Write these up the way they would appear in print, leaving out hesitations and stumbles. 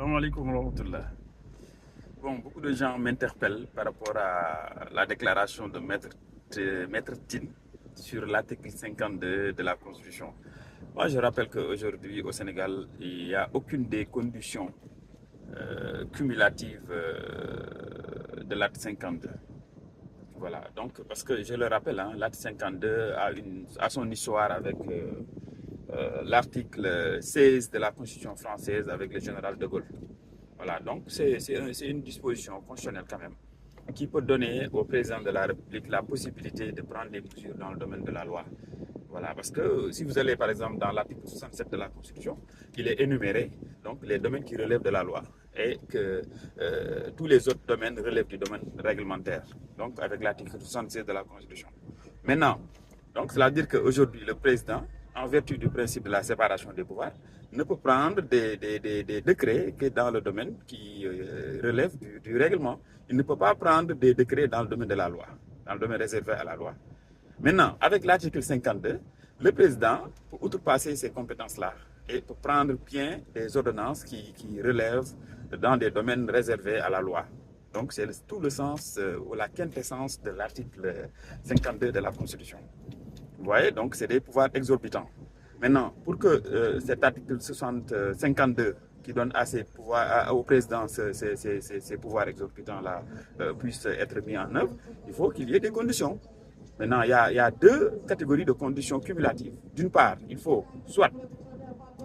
Salam alaikum wa rahmatullah. Bon, beaucoup de gens m'interpellent par rapport à la déclaration de Maître Tin sur l'article 52 de la Constitution. Moi, je rappelle qu'aujourd'hui, au Sénégal, il n'y a aucune des conditions cumulatives de l'acte 52. Voilà, donc, parce que je le rappelle, hein, l'acte 52 a son histoire avec l'article 16 de la Constitution française avec le général de Gaulle. Voilà, donc c'est une disposition constitutionnelle quand même qui peut donner au président de la République la possibilité de prendre des mesures dans le domaine de la loi. Voilà, parce que si vous allez par exemple dans l'article 67 de la Constitution, il est énuméré donc les domaines qui relèvent de la loi et que tous les autres domaines relèvent du domaine réglementaire, donc avec l'article 76 de la Constitution. Maintenant, donc cela veut dire qu'aujourd'hui, le président, en vertu du principe de la séparation des pouvoirs, ne peut prendre des décrets que dans le domaine qui relève du règlement. Il ne peut pas prendre des décrets dans le domaine de la loi, dans le domaine réservé à la loi. Maintenant, avec l'article 52, le président peut outrepasser ces compétences-là et peut prendre bien des ordonnances qui relèvent dans des domaines réservés à la loi. Donc, c'est tout le sens ou la quintessence de l'article 52 de la Constitution. Vous voyez, donc c'est des pouvoirs exorbitants. Maintenant, pour que cet article 52 qui donne à au président ces pouvoirs exorbitants-là puissent être mis en œuvre, il faut qu'il y ait des conditions. Maintenant, il y a deux catégories de conditions cumulatives. D'une part, il faut soit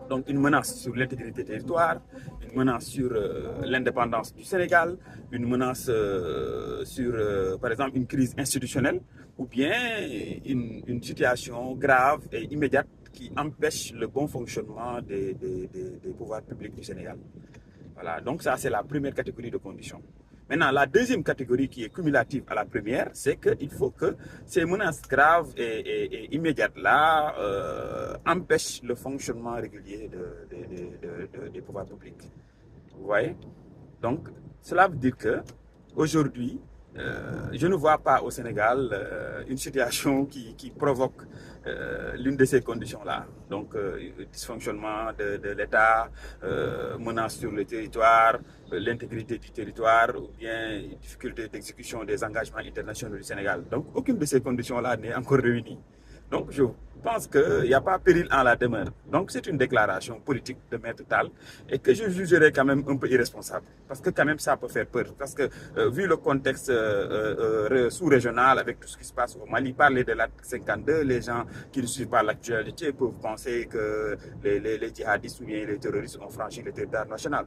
donc une menace sur l'intégrité du territoire, une menace sur l'indépendance du Sénégal, une menace sur, par exemple, une crise institutionnelle, ou bien une situation grave et immédiate qui empêche le bon fonctionnement des pouvoirs publics du Sénégal. Voilà, donc ça c'est la première catégorie de conditions. Maintenant, la deuxième catégorie qui est cumulative à la première, c'est qu'il faut que ces menaces graves et immédiates-là empêchent le fonctionnement régulier des pouvoirs publics. Vous voyez? Donc, cela veut dire que aujourd'hui, je ne vois pas au Sénégal une situation qui provoque l'une de ces conditions-là. Donc, dysfonctionnement de l'État, menace sur le territoire, l'intégrité du territoire ou bien difficulté d'exécution des engagements internationaux du Sénégal. Donc, aucune de ces conditions-là n'est encore réunie. Donc, je pense qu'il n'y a pas péril en la demeure. Donc, c'est une déclaration politique de Maître Tal et que je jugerais quand même un peu irresponsable. Parce que quand même, ça peut faire peur. Parce que vu le contexte sous-régional avec tout ce qui se passe au Mali, parler de l'article 52, les gens qui ne suivent pas l'actualité peuvent penser que les djihadistes ou bien les terroristes ont franchi le territoire national.